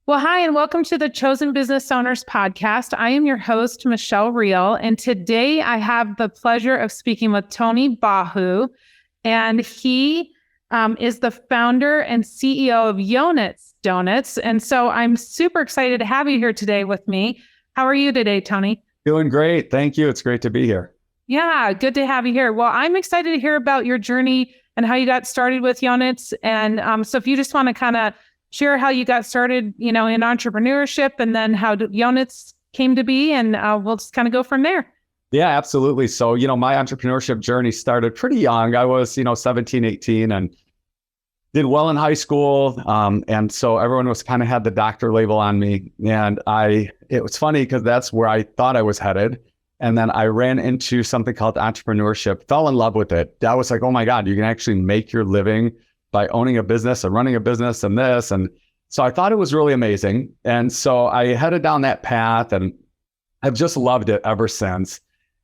Well, hi, and welcome to the Chosen Business Owners podcast. I am your host, Michelle Reel, and today I have the pleasure of speaking with Tony Bahu, and he is the founder and CEO of Yonutz Donuts. And so I'm super excited to have you here today with me. How are you today, Tony? Doing great. Thank you. It's great to be here. Yeah, good to have you here. Well, I'm excited to hear about your journey and how you got started with Yonutz. And so if you just want to kind of share how you got started, in entrepreneurship and then how Yonutz came to be, and we'll just kind of go from there. Yeah, absolutely. So, my entrepreneurship journey started pretty young. I was, 17, 18 and did well in high school. And so everyone was kind of had the doctor label on me. And it was funny because that's where I thought I was headed. And then I ran into something called entrepreneurship, fell in love with it. I was like, oh my God, you can actually make your living by owning a business and running a business and this. And so I thought it was really amazing. And so I headed down that path and I've just loved it ever since.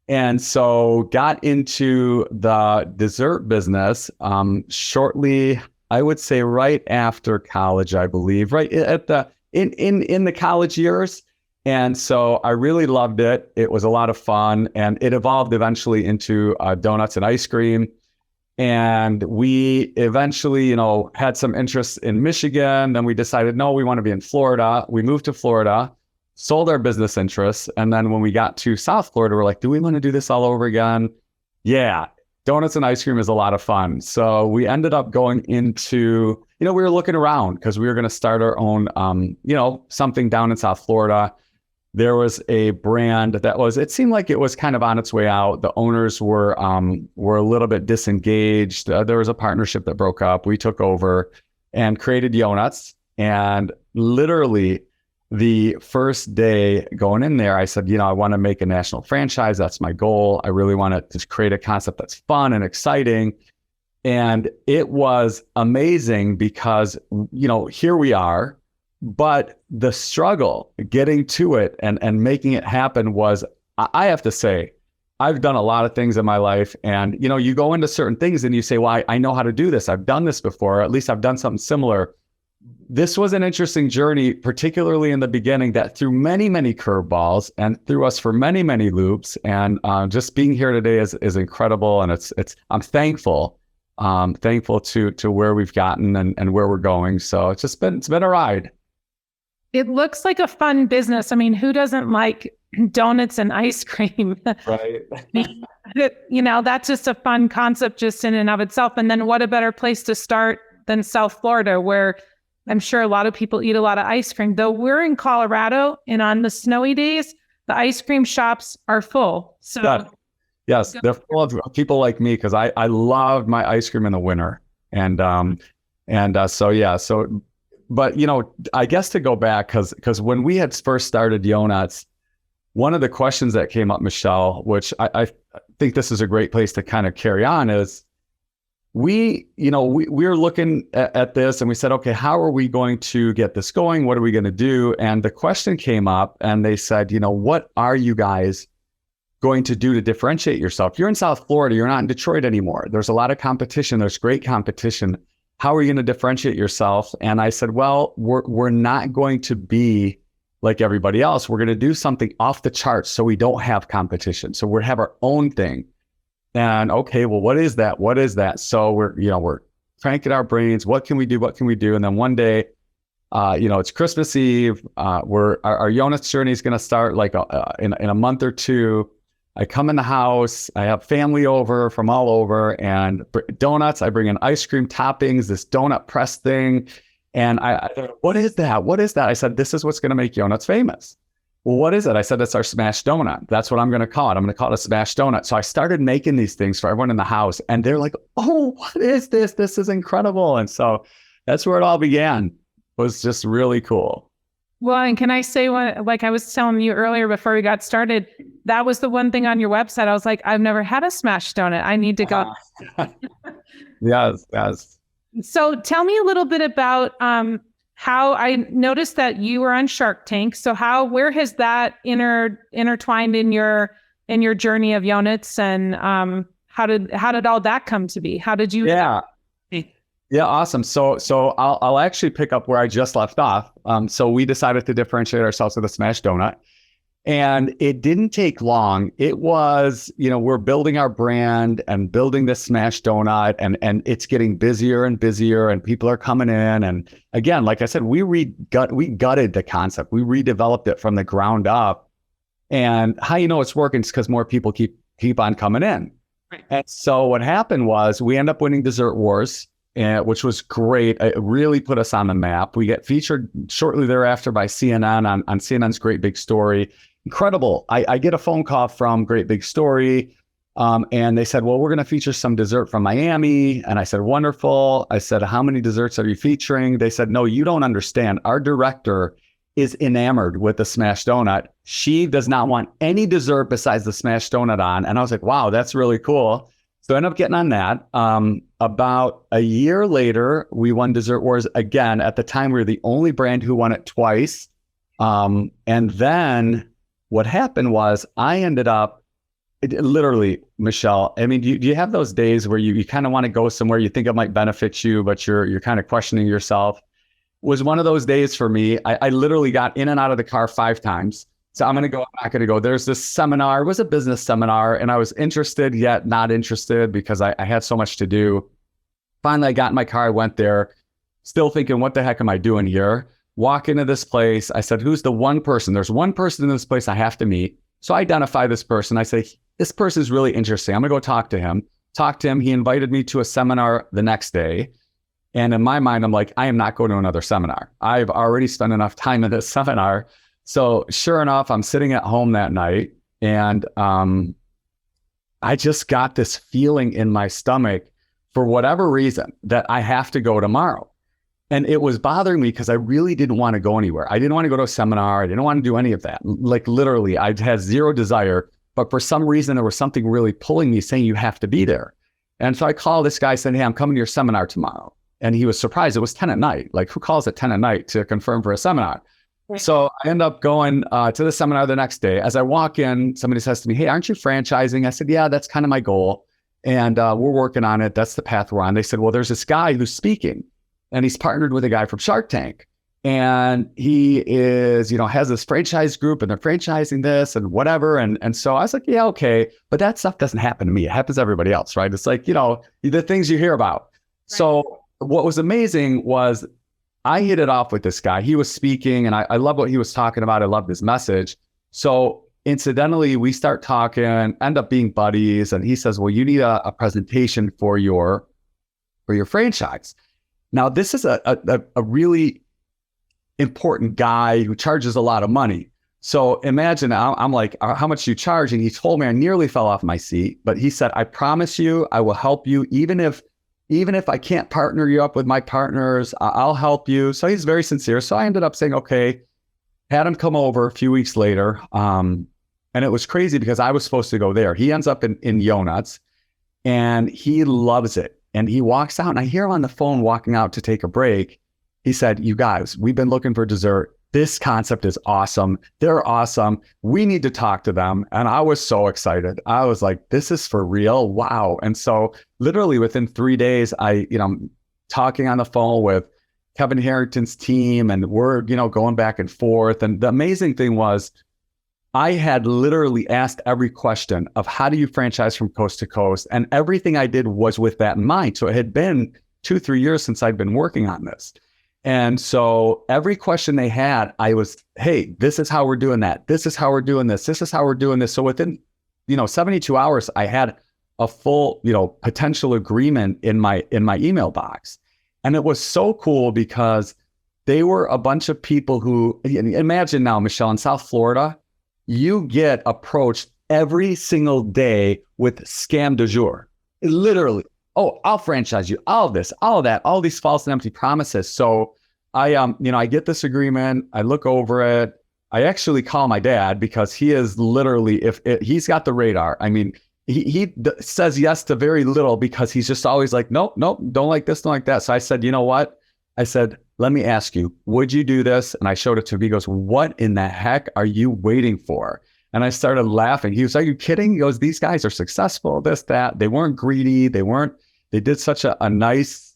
And so got into the dessert business shortly, I would say right after college, I believe, right at in the college years. And so I really loved it. It was a lot of fun, and it evolved eventually into donuts and ice cream. And we eventually, had some interest in Michigan. Then we decided, no, we want to be in Florida. We moved to Florida, sold our business interests. And then when we got to South Florida, we're like, do we want to do this all over again? Yeah, donuts and ice cream is a lot of fun. So we ended up going into, we were looking around because we were going to start our own, something down in South Florida. There was a brand it seemed like it was kind of on its way out. The owners were a little bit disengaged. There was a partnership that broke up. We took over and created Yonutz. And literally the first day going in there, I said, I want to make a national franchise. That's my goal. I really want to just create a concept that's fun and exciting. And it was amazing because, here we are. But the struggle getting to it and making it happen was, I have to say, I've done a lot of things in my life. And, you go into certain things and you say, well, I know how to do this. I've done this before, or at least I've done something similar. This was an interesting journey, particularly in the beginning, that threw many, many curveballs and threw us for many, many loops. And just being here today is incredible. And I'm thankful to where we've gotten and where we're going. So it's been a ride. It looks like a fun business. I mean, who doesn't like donuts and ice cream? Right. That's just a fun concept just in and of itself. And then what a better place to start than South Florida, where I'm sure a lot of people eat a lot of ice cream. Though we're in Colorado and on the snowy days, the ice cream shops are full. So yes, they're full of people like me because I love my ice cream in the winter. But, I guess to go back, because when we had first started Yonutz, one of the questions that came up, Michelle, which I think this is a great place to kind of carry on, is we were looking at this and we said, okay, how are we going to get this going? What are we going to do? And the question came up and they said, what are you guys going to do to differentiate yourself? You're in South Florida. You're not in Detroit anymore. There's a lot of competition. There's great competition. How are you going to differentiate yourself? And I said, well, we're not going to be like everybody else. We're going to do something off the charts so we don't have competition. So we'll have our own thing. And okay, well, what is that? What is that? So we're cranking our brains. What can we do? What can we do? And then one day, it's Christmas Eve. Our Yonutz journey is going to start like in a month or two. I come in the house, I have family over from all over, and donuts, I bring in ice cream toppings, this donut press thing. And I thought, what is that? What is that? I said, this is what's going to make Yonutz famous. Well, what is it? I said, it's our smashed donut. That's what I'm going to call it. I'm going to call it a smashed donut. So I started making these things for everyone in the house, and they're like, oh, what is this? This is incredible. And so that's where it all began. It was just really cool. Well, and can I say like I was telling you earlier before we got started, that was the one thing on your website. I was like, I've never had a smashed donut. I need to go. Yes. So tell me a little bit about how I noticed that you were on Shark Tank. So where has that intertwined in your journey of Yonutz, and how did all that come to be? How did you? Yeah. Yeah, awesome. So I'll actually pick up where I just left off. So we decided to differentiate ourselves with a smash donut. And it didn't take long. It was, we're building our brand and building this smash donut, and it's getting busier and busier, and people are coming in. And again, like I said, we gutted the concept. We redeveloped it from the ground up. And how you know it's working is because more people keep on coming in. Right. And so what happened was we end up winning Dessert Wars, which was great. It really put us on the map. We get featured shortly thereafter by CNN on CNN's Great Big Story. Incredible. I get a phone call from Great Big Story, and they said, well, we're going to feature some dessert from Miami. And I said, wonderful. I said, how many desserts are you featuring? They said, no, you don't understand. Our director is enamored with the smash donut. She does not want any dessert besides the smash donut on. And I was like, wow, that's really cool. So I ended up getting on that. About a year later, we won Dessert Wars again. At the time, we were the only brand who won it twice. And then what happened was I ended up, literally, Michelle, I mean, do you have those days where you kind of want to go somewhere, you think it might benefit you, but you're kind of questioning yourself? It was one of those days for me. I literally got in and out of the car 5 times. So I'm going to go, I'm not going to go. There's this seminar, it was a business seminar, and I was interested yet not interested because I had so much to do. Finally, I got in my car, I went there, still thinking, what the heck am I doing here? Walk into this place. I said, who's the one person? There's one person in this place I have to meet. So I identify this person. I say, this person is really interesting. I'm going to go talk to him. He invited me to a seminar the next day. And in my mind, I'm like, I am not going to another seminar. I've already spent enough time in this seminar. So sure enough, I'm sitting at home that night, and I just got this feeling in my stomach for whatever reason that I have to go tomorrow. And it was bothering me because I really didn't want to go anywhere. I didn't want to go to a seminar. I didn't want to do any of that. Like literally, I had zero desire, but for some reason, there was something really pulling me saying you have to be there. And so I called this guy saying, hey, I'm coming to your seminar tomorrow. And he was surprised. It was 10 at night. Like, who calls at 10 at night to confirm for a seminar? Right. So I end up going to the seminar the next day. As I walk in, somebody says to me, hey, aren't you franchising? I said, yeah, that's kind of my goal. And we're working on it. That's the path we're on. They said, well, there's this guy who's speaking, and he's partnered with a guy from Shark Tank. And he is, has this franchise group, and they're franchising this and whatever. And so I was like, yeah, okay. But that stuff doesn't happen to me. It happens to everybody else, right? It's like, the things you hear about. Right. So what was amazing was I hit it off with this guy. He was speaking, and I love what he was talking about. I loved his message. So incidentally, we start talking, end up being buddies. And he says, well, you need a presentation for your franchise. Now, this is a really important guy who charges a lot of money. So imagine, I'm like, how much do you charge? And he told me, I nearly fell off my seat, but he said, I promise you, I will help you. Even if I can't partner you up with my partners, I'll help you. So he's very sincere. So I ended up saying, okay, had him come over a few weeks later. And it was crazy because I was supposed to go there. He ends up in Yonutz, and he loves it. And he walks out, and I hear him on the phone walking out to take a break. He said, you guys, we've been looking for dessert. This concept is awesome. They're awesome. We need to talk to them. And I was so excited. I was like, this is for real. Wow. And so literally within 3 days, I'm talking on the phone with Kevin Harrington's team, and we're, going back and forth. And the amazing thing was, I had literally asked every question of how do you franchise from coast to coast? And everything I did was with that in mind. So it had been 2-3 years since I'd been working on this. And so every question they had, I was, hey, this is how we're doing that. This is how we're doing this. This is how we're doing this. So within, 72 hours, I had a full, potential agreement in my email box. And it was so cool because they were a bunch of people who, imagine now, Michelle, in South Florida, you get approached every single day with scam du jour. Literally, oh, I'll franchise you, all this, all that, all these false and empty promises. So I get this agreement, I look over it. I actually call my dad because he is literally, he's got the radar. I mean, he says yes to very little because he's just always like, nope, don't like this, don't like that. So I said, you know what? I said, let me ask you, would you do this? And I showed it to him. He goes, what in the heck are you waiting for? And I started laughing. He was like, are you kidding? He goes, these guys are successful, this, that. They weren't greedy. They weren't, they did such a nice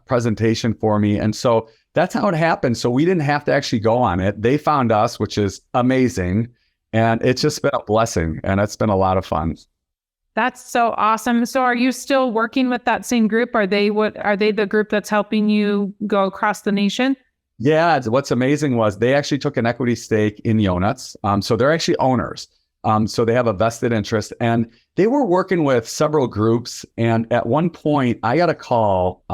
presentation for me. And so that's how it happened. So we didn't have to actually go on it. They found us, which is amazing. And it's just been a blessing. And it's been a lot of fun. That's so awesome. So are you still working with that same group? Are they the group that's helping you go across the nation? Yeah. What's amazing was they actually took an equity stake in Yonutz. So they're actually owners. So they have a vested interest, and they were working with several groups. And at one point I got a call.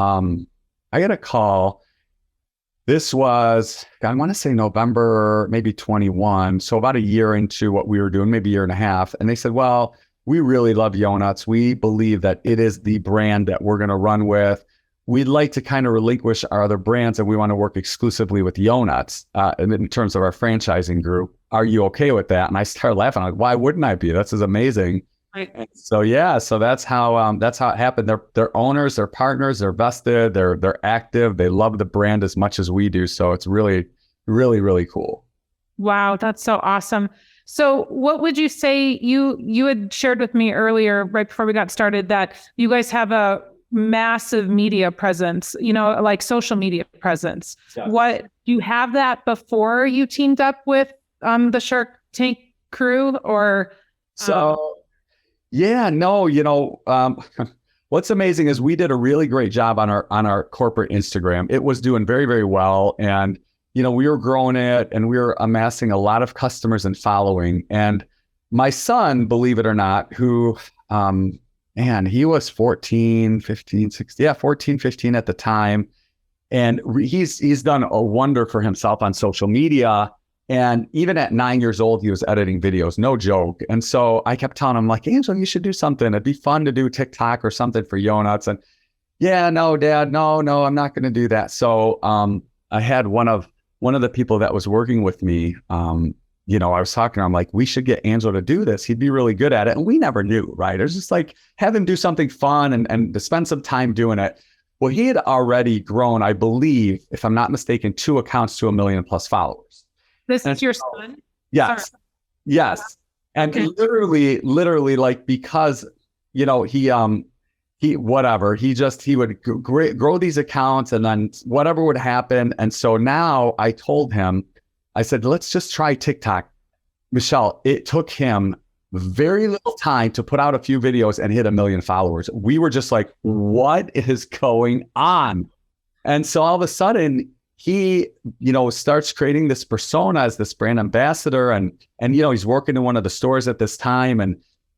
This was, I want to say November, maybe 21. So about a year into what we were doing, maybe a year and a half. And they said, well, we really love Yonutz. We believe that it is the brand that we're going to run with. We'd like to kind of relinquish our other brands, and we want to work exclusively with Yonutz in terms of our franchising group. Are you okay with that? And I started laughing. I'm like, why wouldn't I be? This is amazing. Right. So yeah, so that's how it happened. They're owners, they're partners, they're vested, they're active, they love the brand as much as we do. So it's really, really, really cool. Wow, that's so awesome. So what would you say, you had shared with me earlier, right before we got started, that you guys have a massive media presence, like social media presence. Yes. What, do you have that before you teamed up with the Shark Tank crew, or? Yeah, no, what's amazing is we did a really great job on our corporate Instagram. It was doing very, very well. And, we were growing it, and we were amassing a lot of customers and following. And my son, believe it or not, who, he was 14, 15, 16, 14, 15 at the time. And he's done a wonder for himself on social media. And even at 9 years old, he was editing videos, no joke. And so I kept telling him, like, Angel, you should do something. It'd be fun to do TikTok or something for Yonutz. And yeah, no, Dad, no, I'm not going to do that. So I had one of the people that was working with me, I was talking to him, like, we should get Angel to do this. He'd be really good at it. And we never knew, right? It was just like, have him do something fun and to spend some time doing it. Well, he had already grown, I believe, if I'm not mistaken, 2 accounts to 1 million plus followers. This is your son? Yes. Sorry. Yes. And okay. literally, like, because, he would grow these accounts, and then whatever would happen. And so now I told him, I said, let's just try TikTok. Michelle, it took him very little time to put out a few videos and hit 1 million followers. We were just like, what is going on? And so all of a sudden, he, starts creating this persona as this brand ambassador, and he's working in one of the stores at this time,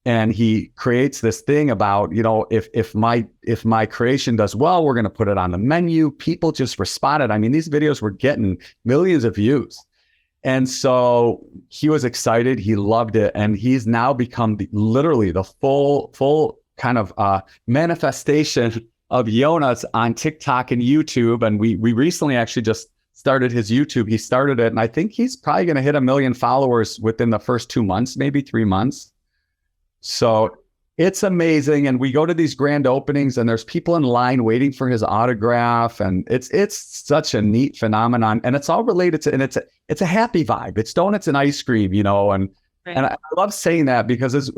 and he creates this thing about, if my creation does well, we're going to put it on the menu. People just responded. I mean, these videos were getting millions of views. And so he was excited. He loved it. And he's now become literally the full kind of manifestation of Yonutz on TikTok and YouTube. And we recently actually just started his YouTube. He started it, and I think he's probably going to hit 1 million followers within the first 2 months, maybe 3 months. So it's amazing. And we go to these grand openings, and there's people in line waiting for his autograph. And it's such a neat phenomenon. And it's all related to, and it's a happy vibe. It's donuts and ice cream, and And I love saying that because it's,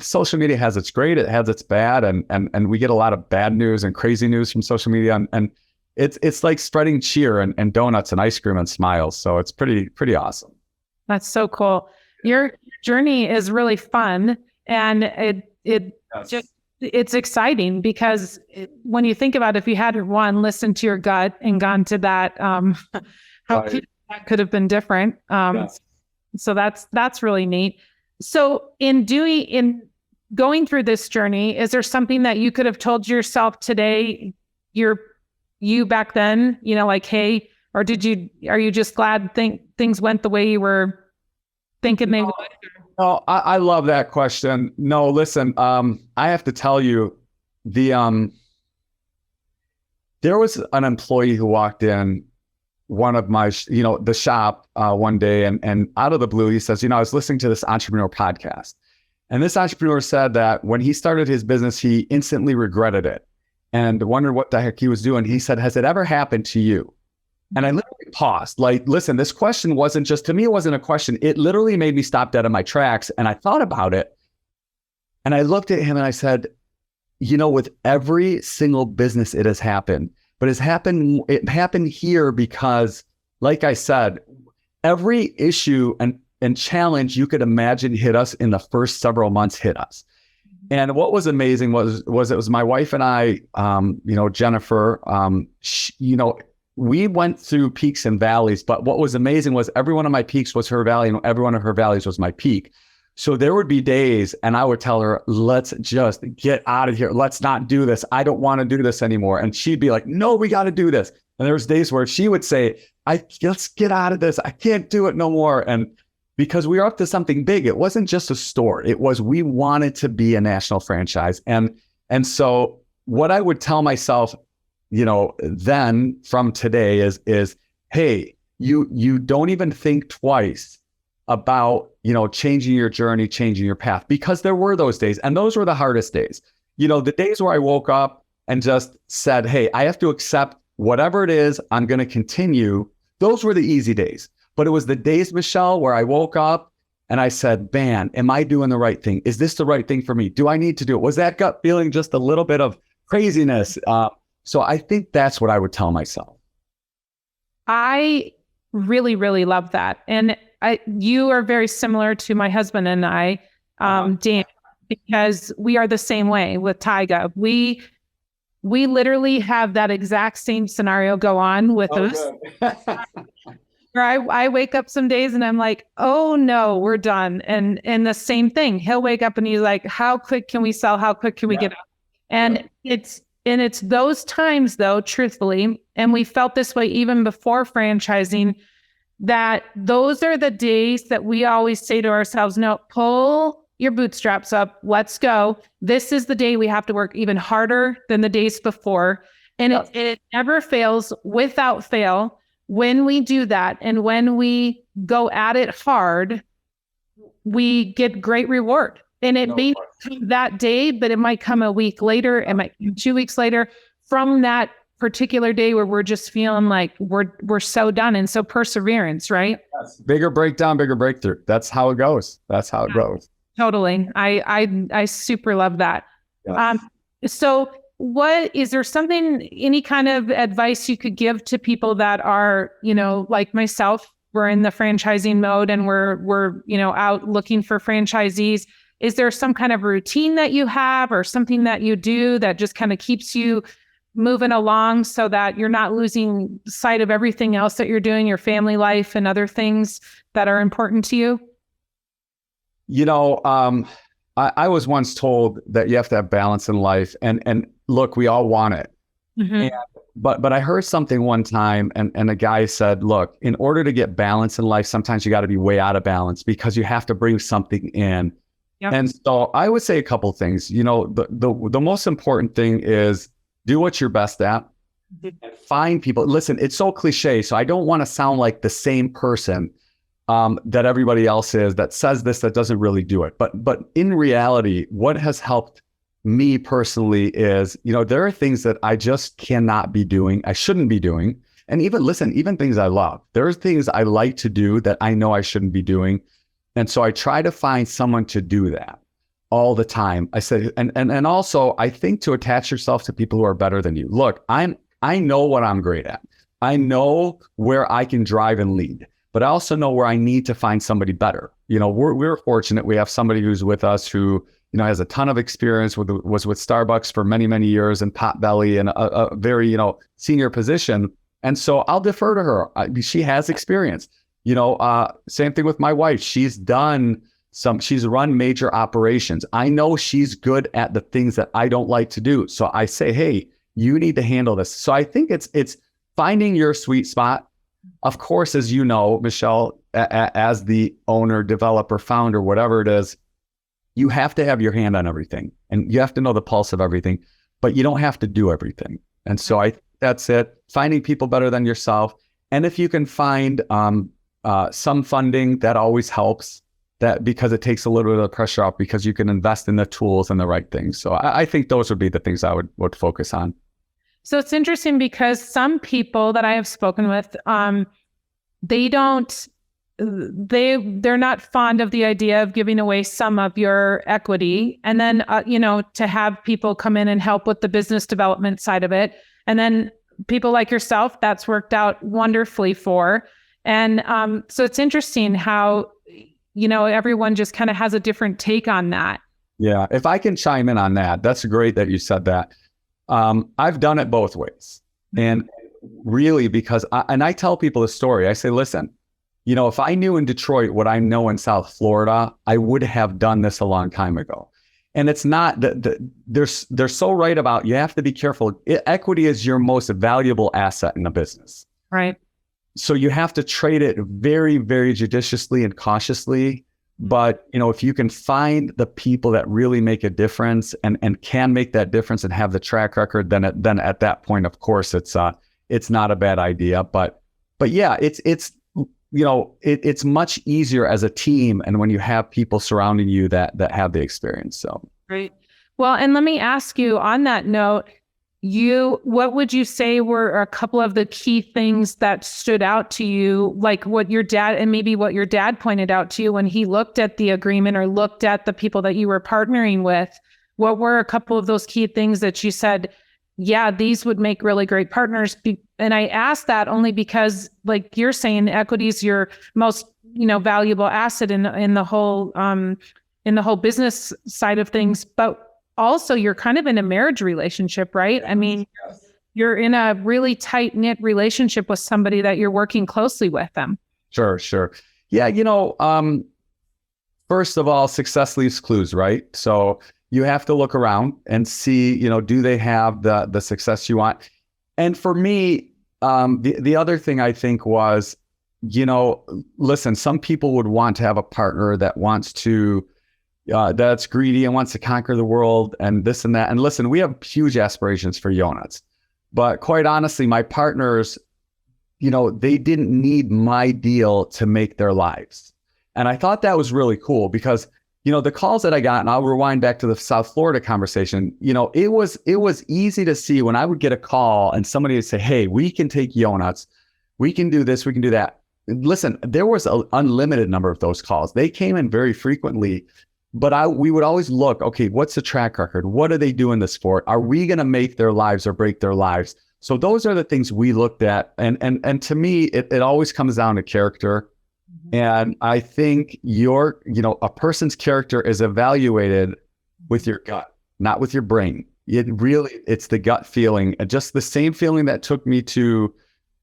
social media has its great, it has its bad, and we get a lot of bad news and crazy news from social media, and it's like spreading cheer and donuts and ice cream and smiles. So it's pretty awesome. That's so cool. Your journey is really fun, and it's exciting because when you think about it, if you had listened to your gut and gone to that, that could have been different. Yes. So that's really neat. So in going through this journey, is there something that you could have told yourself today, you back then, like, hey, or are you just glad things went the way you were thinking they would? No, I love that question. No, listen, I have to tell you, there was an employee who walked in one of my, the shop one day, and out of the blue, he says, I was listening to this entrepreneur podcast. And this entrepreneur said that when he started his business, he instantly regretted it and wondered what the heck he was doing. He said, has it ever happened to you? And I literally paused. Like, listen, this question wasn't just, to me, it wasn't a question. It literally made me stop dead in my tracks. And I thought about it. And I looked at him and I said, with every single business, it has happened. But it happened here because, like I said, every issue and challenge you could imagine hit us in the first several months hit us. And what was amazing was it was my wife and I, Jennifer, we went through peaks and valleys, but what was amazing was every one of my peaks was her valley and every one of her valleys was my peak. So there would be days and I would tell her, let's just get out of here. Let's not do this. I don't want to do this anymore. And she'd be like, no, we got to do this. And there was days where she would say, let's get out of this. I can't do it no more. And because we were up to something big, it wasn't just a store. It was, we wanted to be a national franchise. And so what I would tell myself, then from today is, hey, you don't even think twice about, changing your journey, changing your path, because there were those days. And those were the hardest days. The days where I woke up and just said, hey, I have to accept whatever it is, I'm going to continue. Those were the easy days. But it was the days, Michelle, where I woke up and I said, man, am I doing the right thing? Is this the right thing for me? Do I need to do it? Was that gut feeling just a little bit of craziness? So I think that's what I would tell myself. I really, really love that. And you are very similar to my husband and I, Dan, because we are the same way with Tyga. We literally have that exact same scenario go on with us. Where I wake up some days and I'm like, oh no, we're done. And the same thing, he'll wake up and he's like, how quick can we sell? How quick can we get up? And it's those times though, truthfully, and we felt this way even before franchising, that those are the days that we always say to ourselves, no, pull your bootstraps up, let's go. This is the day we have to work even harder than the days before. And it never fails, without fail. When we do that and when we go at it hard, we get great reward. And it may not come that day, but it might come a week later. It might come 2 weeks later from that particular day where we're just feeling like we're so done. And so perseverance, right? Yes. Bigger breakdown, bigger breakthrough. That's how it goes. That's how it goes. Totally. I super love that. Yes. So what is there any kind of advice you could give to people that are, like myself, we're in the franchising mode and we're out looking for franchisees. Is there some kind of routine that you have or something that you do that just kind of keeps you moving along so that you're not losing sight of everything else that you're doing, your family life and other things that are important to you? I was once told that you have to have balance in life, and look, we all want it. Mm-hmm. But I heard something one time, and a guy said, look, in order to get balance in life, sometimes you got to be way out of balance because you have to bring something in. Yep. And so I would say a couple of things. The most important thing is do what you're best at. Mm-hmm. And find people. Listen, it's so cliche, so I don't want to sound like the same person that everybody else is that says this, that doesn't really do it. But in reality, what has helped me personally is, there are things that I just cannot be doing. I shouldn't be doing. And even things I love. There are things I like to do that I know I shouldn't be doing. And so I try to find someone to do that all the time. I said, and also I think to attach yourself to people who are better than you. Look, I know what I'm great at. I know where I can drive and lead. But I also know where I need to find somebody better. We're fortunate. We have somebody who's with us who, has a ton of experience, was with Starbucks for many, many years and Potbelly and a very, senior position. And so I'll defer to her. She has experience. Same thing with my wife. She's run major operations. I know she's good at the things that I don't like to do. So I say, hey, you need to handle this. So I think it's finding your sweet spot. Of course, as you know, Michelle, as the owner, developer, founder, whatever it is, you have to have your hand on everything and you have to know the pulse of everything, but you don't have to do everything. And so that's it. Finding people better than yourself. And if you can find some funding, that always helps, that because it takes a little bit of the pressure off because you can invest in the tools and the right things. So I think those would be the things I would focus on. So it's interesting because some people that I have spoken with, they don't they're not fond of the idea of giving away some of your equity, and then to have people come in and help with the business development side of it, and then people like yourself, that's worked out wonderfully for. And so it's interesting how everyone just kind of has a different take on that. Yeah, if I can chime in on that, that's great that you said that. I've done it both ways, and really because I tell people the story. I say, listen, if I knew in Detroit what I know in South Florida, I would have done this a long time ago. And it's not they're so right about, you have to be careful. Equity is your most valuable asset in a business. Right. So you have to trade it very, very judiciously and cautiously. But, if you can find the people that really make a difference and can make that difference and have the track record, then at that point, of course, it's not a bad idea. But yeah, it's much easier as a team, and when you have people surrounding you that have the experience. So right. Well, and let me ask you on that note, what would you say were a couple of the key things that stood out to you, like what your dad pointed out to you when he looked at the agreement or looked at the people that you were partnering with? What were a couple of those key things that you said, yeah, these would make really great partners? And I asked that only because, like you're saying, equity is your most, valuable asset in the whole business side of things. But also, you're kind of in a marriage relationship, right? I mean, you're in a really tight-knit relationship with somebody that you're working closely with them. Sure. Yeah, first of all, success leaves clues, right? So you have to look around and see, do they have the success you want? And for me, the other thing I think was, listen, some people would want to have a partner that wants to, that's greedy and wants to conquer the world and this and that. And listen, we have huge aspirations for Yonutz, but quite honestly, my partners, they didn't need my deal to make their lives. And I thought that was really cool because, the calls that I got, and I'll rewind back to the South Florida conversation, it was easy to see when I would get a call and somebody would say, hey, we can take Yonutz, we can do this, we can do that. Listen, there was an unlimited number of those calls. They came in very frequently. But we would always look, okay, what's the track record? What are they doing this for? Are we going to make their lives or break their lives? So those are the things we looked at. And to me, it always comes down to character. Mm-hmm. And I think a person's character is evaluated with your gut, not with your brain. It's the gut feeling. Just the same feeling that took me to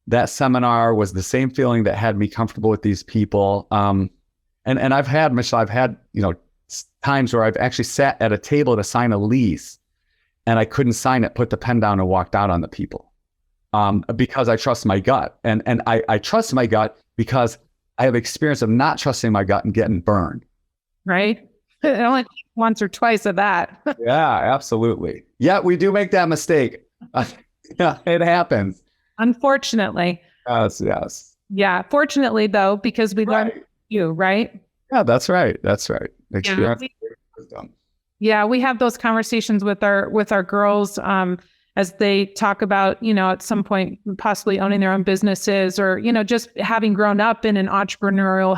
that seminar was the same feeling that had me comfortable with these people. And I've had, Michelle, times where I've actually sat at a table to sign a lease and I couldn't sign it, put the pen down and walked out on the people because I trust my gut. And I trust my gut because I have experience of not trusting my gut and getting burned. Right. Only once or twice of that. Yeah, absolutely. Yeah, we do make that mistake. Yeah, it happens. Unfortunately. Yes. Yeah. Fortunately, though, because we learned you, right? Yeah, that's right. Experience. Yeah, we have those conversations with our girls as they talk about, at some point possibly owning their own businesses or, just having grown up in an entrepreneurial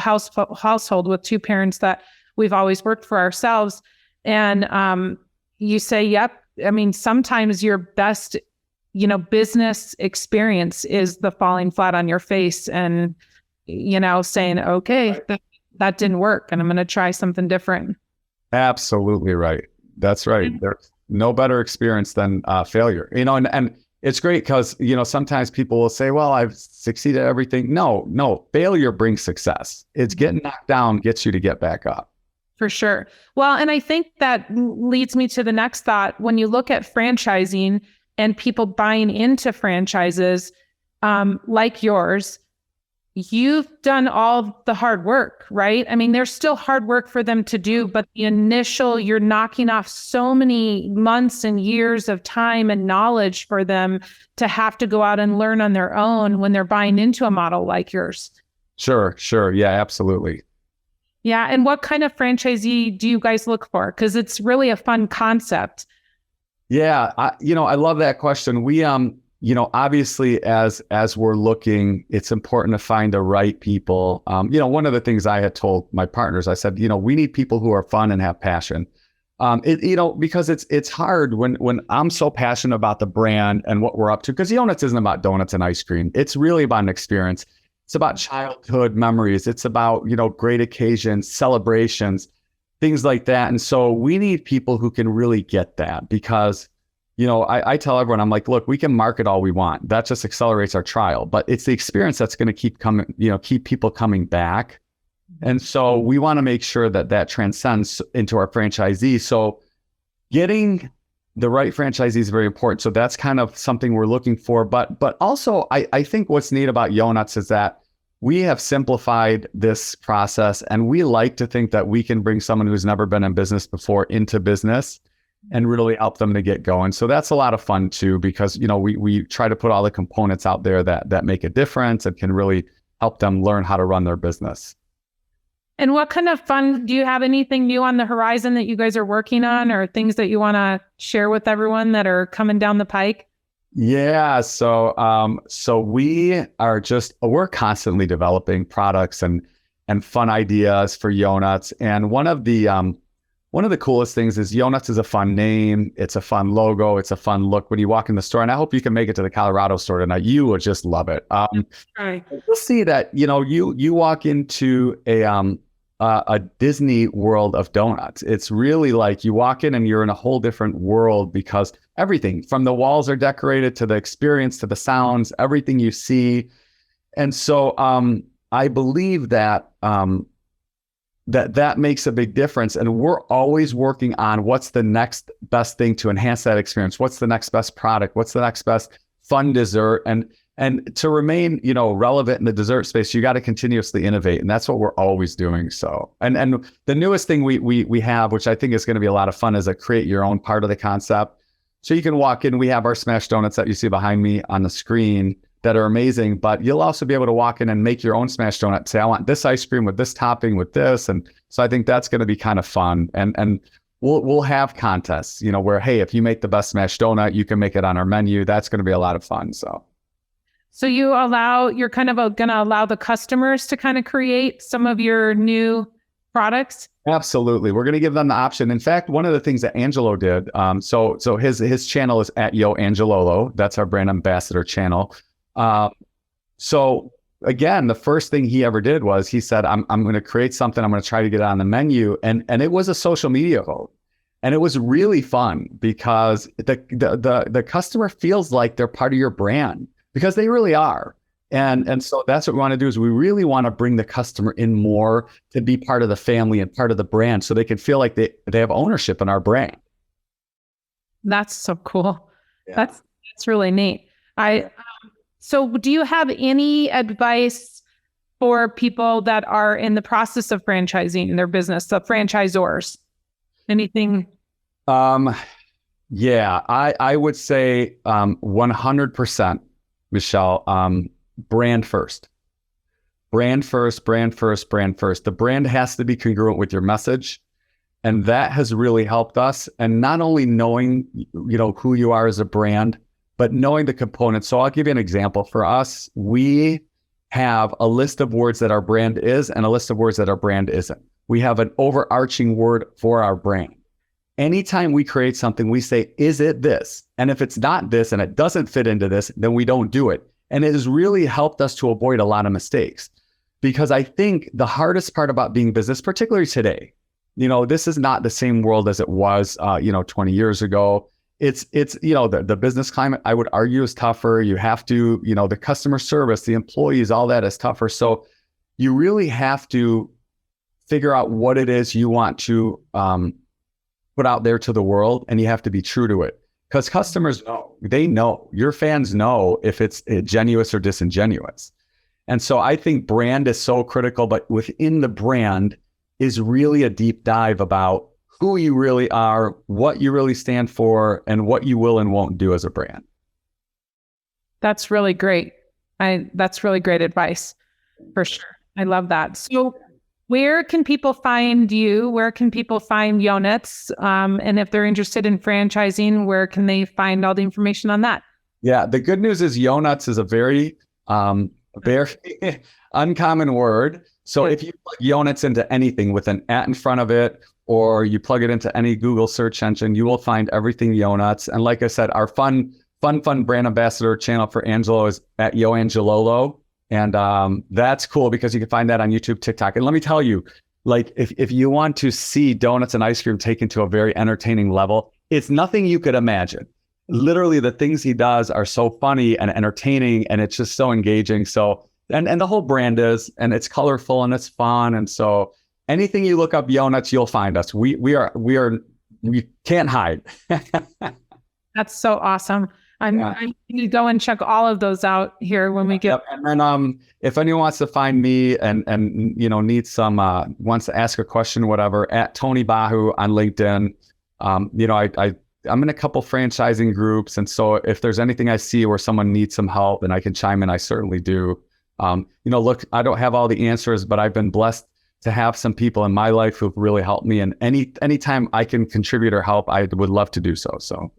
household with two parents that we've always worked for ourselves. And you say, yep. I mean, sometimes your best, business experience is the falling flat on your face and, saying, okay, that didn't work and I'm going to try something different. Absolutely right. That's right. There's no better experience than failure, and it's great because, sometimes people will say, well, I've succeeded at everything. No, failure brings success. It's getting knocked down, gets you to get back up. For sure. Well, and I think that leads me to the next thought. When you look at franchising and people buying into franchises like yours, you've done all the hard work, right? I mean, there's still hard work for them to do, but the initial, you're knocking off so many months and years of time and knowledge for them to have to go out and learn on their own when they're buying into a model like yours. Sure. Yeah, absolutely. Yeah. And what kind of franchisee do you guys look for? Because it's really a fun concept. Yeah. I love that question. We, obviously as we're looking, it's important to find the right people. One of the things I had told my partners, I said, we need people who are fun and have passion. Because it's hard when I'm so passionate about the brand and what we're up to, because Yonutz isn't about donuts and ice cream. It's really about an experience. It's about childhood memories. It's about, great occasions, celebrations, things like that. And so we need people who can really get that, because, I tell everyone, I'm like, look, we can market all we want. That just accelerates our trial, but it's the experience that's going to keep people coming back. And so we want to make sure that transcends into our franchisees. So getting the right franchisee is very important. So that's kind of something we're looking for. But also, I think what's neat about Yonutz is that we have simplified this process, and we like to think that we can bring someone who's never been in business before into business and really help them to get going. So that's a lot of fun too, because, we try to put all the components out there that make a difference and can really help them learn how to run their business. And what kind of fun, do you have anything new on the horizon that you guys are working on, or things that you want to share with everyone that are coming down the pike? Yeah. So we're constantly developing products and fun ideas for Yonutz. And one of the coolest things is Yonutz is a fun name. It's a fun logo. It's a fun look when you walk in the store. And I hope you can make it to the Colorado store tonight. You will just love it. Right. You'll see that, you walk into a Disney world of donuts. It's really like you walk in and you're in a whole different world, because everything from the walls are decorated to the experience to the sounds, everything you see. And so I believe that that makes a big difference. And we're always working on what's the next best thing to enhance that experience. What's the next best product? What's the next best fun dessert? And to remain, relevant in the dessert space, you got to continuously innovate. And that's what we're always doing. So, and the newest thing we have, which I think is going to be a lot of fun, is a create your own part of the concept. So you can walk in, we have our smash donuts that you see behind me on the screen that are amazing, but you'll also be able to walk in and make your own smash donut. Say, I want this ice cream with this topping with this. And so I think that's going to be kind of fun. And we'll have contests, where, hey, if you make the best smash donut, you can make it on our menu. That's going to be a lot of fun. So you're kind of going to allow the customers to kind of create some of your new products? Absolutely. We're going to give them the option. In fact, one of the things that Angelo did, so his channel is at Yo Angelolo. That's our brand ambassador channel. So again, the first thing he ever did was he said, I'm going to create something. I'm going to try to get it on the menu. And it was a social media vote. And it was really fun, because the customer feels like they're part of your brand, because they really are. And so that's what we want to do, is we really want to bring the customer in more to be part of the family and part of the brand, so they can feel like they have ownership in our brand. That's so cool. Yeah. That's really neat. So do you have any advice for people that are in the process of franchising their business, the franchisors? Anything? Yeah, I would say 100%, Michelle, brand first. Brand first, brand first, brand first. The brand has to be congruent with your message. And that has really helped us. And not only knowing, who you are as a brand, but knowing the components. So I'll give you an example. For us, we have a list of words that our brand is and a list of words that our brand isn't. We have an overarching word for our brand. Anytime we create something, we say, is it this? And if it's not this and it doesn't fit into this, then we don't do it. And it has really helped us to avoid a lot of mistakes. Because I think the hardest part about being business, particularly today, this is not the same world as it was, 20 years ago. It's the business climate, I would argue, is tougher. You have to, the customer service, the employees, all that is tougher. So you really have to figure out what it is you want to put out there to the world, and you have to be true to it. Because customers know, your fans know if it's genuine or disingenuous. And so I think brand is so critical, but within the brand is really a deep dive about who you really are, what you really stand for, and what you will and won't do as a brand. That's really great. That's really great advice, for sure. I love that. So where can people find you? Where can people find Yonutz? And if they're interested in franchising, where can they find all the information on that? Yeah, the good news is Yonutz is a very uncommon word. So Yeah. if you plug Yonutz into anything with an at in front of it, or you plug it into any Google search engine, you will find everything Yonutz. And like I said, our fun brand ambassador channel for Angelo is at YoAngelolo. And that's cool because you can find that on YouTube, TikTok. And let me tell you, like if you want to see donuts and ice cream taken to a very entertaining level, it's nothing you could imagine. Literally, the things he does are so funny and entertaining, and it's just so engaging. So, and the whole brand is, and it's colorful and it's fun. And so, anything you look up Yonutz, you'll find us. We can't hide. That's so awesome. I need to go and check all of those out here when we get. Yep. And then if anyone wants to find me and needs some wants to ask a question, whatever, at Tony Bahu on LinkedIn. I'm in a couple franchising groups, and so if there's anything I see where someone needs some help and I can chime in, I certainly do. Look, I don't have all the answers, but I've been blessed to have some people in my life who've really helped me, and anytime I can contribute or help, I would love to do so. So.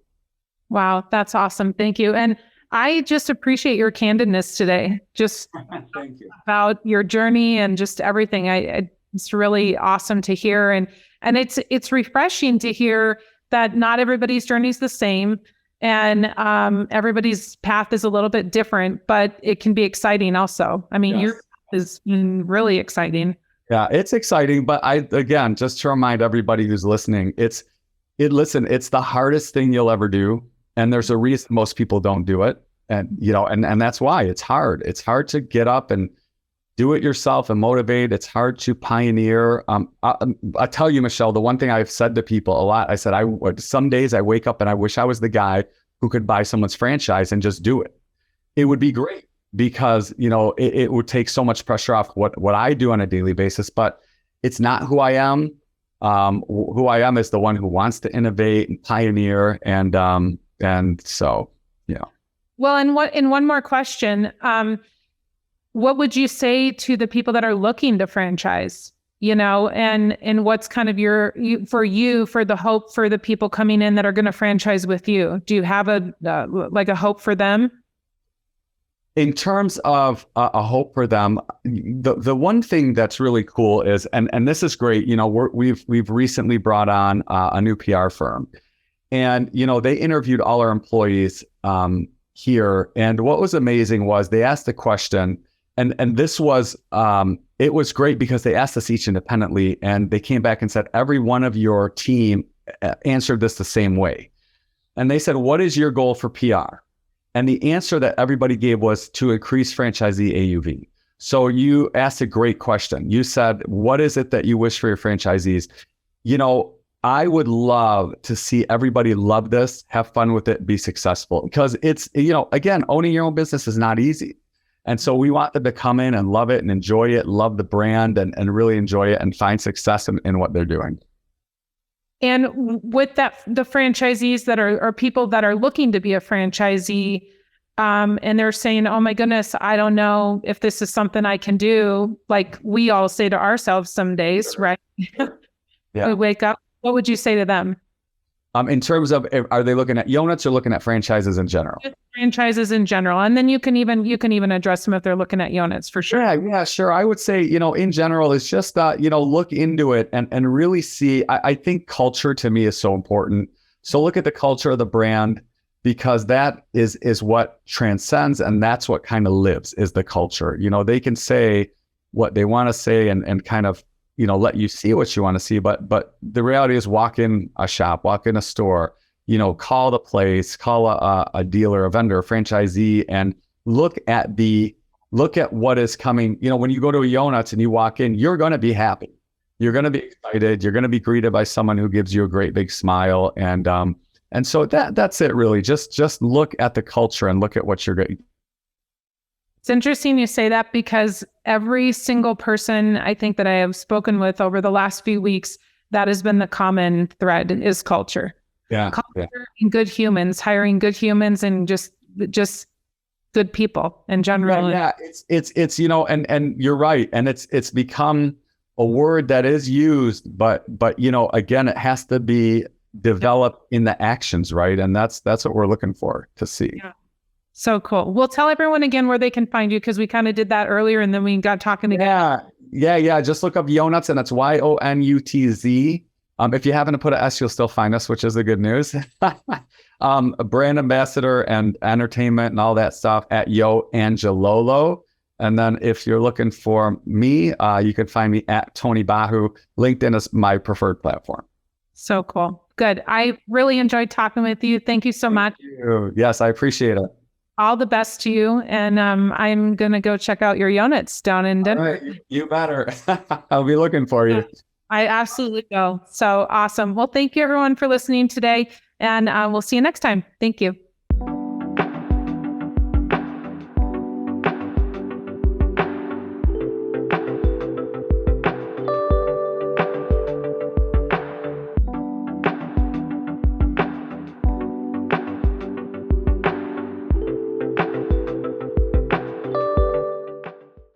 Wow, that's awesome. Thank you. And I just appreciate your candidness today, just Thank you. about your journey and just everything. It's really awesome to hear. And it's refreshing to hear that not everybody's journey is the same, and everybody's path is a little bit different, but it can be exciting also. I mean, Your path is really exciting. Yeah, it's exciting. But again, just to remind everybody who's listening, it's the hardest thing you'll ever do. And there's a reason most people don't do it. And, and that's why it's hard. It's hard to get up and do it yourself and motivate. It's hard to pioneer. I tell you, Michelle, the one thing I've said to people a lot, I said, some days I wake up and I wish I was the guy who could buy someone's franchise and just do it. It would be great because, it would take so much pressure off what I do on a daily basis, but it's not who I am. Who I am is the one who wants to innovate and pioneer. And so, yeah. Well, and one more question. What would you say to the people that are looking to franchise, and what's kind of for the hope for the people coming in that are going to franchise with you? Do you have a hope for them? In terms of a hope for them, the one thing that's really cool is, and this is great, we've recently brought on a new PR firm, and they interviewed all our employees here, and what was amazing was they asked the question, and this was it was great because they asked us each independently, and they came back and said every one of your team answered this the same way, and they said, "What is your goal for PR?" And the answer that everybody gave was to increase franchisee AUV. So you asked a great question. You said, what is it that you wish for your franchisees? I would love to see everybody love this, have fun with it, be successful. Because it's, again, owning your own business is not easy. And so we want them to come in and love it and enjoy it, love the brand and really enjoy it and find success in what they're doing. And with that, the franchisees that are people that are looking to be a franchisee, and they're saying, oh my goodness, I don't know if this is something I can do. Like we all say to ourselves some days, right? Yeah. We wake up. What would you say to them? In terms of, are they looking at Yonutz or looking at franchises in general? Franchises in general. And then you can even address them if they're looking at Yonutz for sure. Yeah, sure. I would say, in general, it's just, look into it and really see. I think culture to me is so important. So look at the culture of the brand, because that is what transcends, and that's what kind of lives, is the culture. They can say what they want to say and kind of, let you see what you want to see. But the reality is, walk in a shop, walk in a store, call the place, call a dealer, a vendor, a franchisee, and look at what is coming. When you go to a Yonutz and you walk in, you're going to be happy. You're going to be excited. You're going to be greeted by someone who gives you a great big smile. And so that's it really. Just look at the culture and look at what you're getting. It's interesting you say that, because every single person I think that I have spoken with over the last few weeks, that has been the common thread, is culture. Yeah. Culture and good humans, hiring good humans and just good people in general. Yeah. It's and you're right. And it's become a word that is used, but again, it has to be developed in the actions, right? And that's what we're looking for to see. Yeah. So cool. We'll tell everyone again where they can find you because we kind of did that earlier and then we got talking again. Yeah. Just look up Yonutz, and it's Yonutz. If you happen to put an S, you'll still find us, which is the good news. A brand ambassador and entertainment and all that stuff at Yo Angelolo. And then if you're looking for me, you can find me at Tony Bahu. LinkedIn is my preferred platform. So cool. Good. I really enjoyed talking with you. Thank you so much. Yes, I appreciate it. All the best to you. And I'm going to go check out your Yonutz down in Denver. All right, you better. I'll be looking for you. I absolutely will. So awesome. Well, thank you everyone for listening today. And we'll see you next time. Thank you.